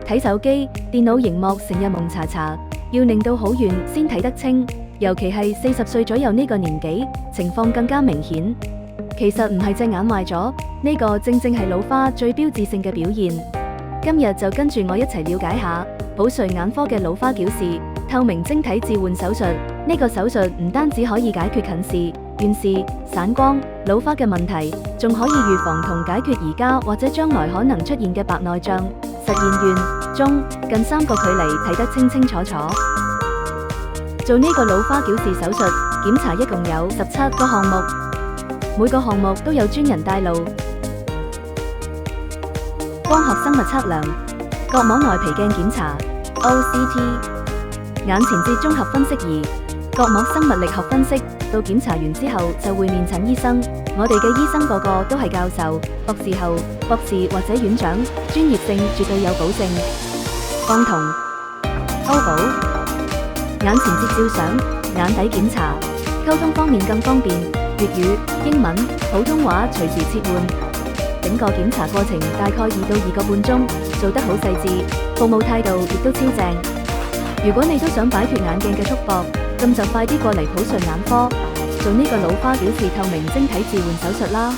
睇手機、電腦熒幕成日蒙查查，要令到好遠先睇得清，尤其係40歲左右呢個年紀，情況更加明顯。其實唔係隻眼壞咗，呢個正正係老花最標誌性嘅表現。今日就跟住我一齊了解下普瑞眼科嘅老花矯視透明晶體置換手術。呢個手術唔單止可以解決近視、遠視、散光、老花嘅問題，仲可以預防同解決而家或者將來可能出現嘅白內障，實現遠、中、近3個距離睇得清清楚楚。做呢個老花矯視手術，檢查一共有17個項目，每個項目都有專人帶路。光學生物測量、角膜內皮鏡檢查 （OCT）、眼前節綜合分析儀、角膜生物力學分析。到檢查完之後就會面診醫生。我哋嘅醫生個個都係教授、博士後、博士或者院長，專業性絕對有保證。光瞳、歐寶、眼前節照相、眼底檢查，溝通方面更方便，粵語、英文、普通話隨時切換。整個檢查過程大概2到2個半鐘，做得好細緻，服務態度亦都超正。如果你都想擺脫眼鏡嘅束縛，咁就快啲過嚟普瑞眼科做呢個老花矯視透明晶體置換手術啦！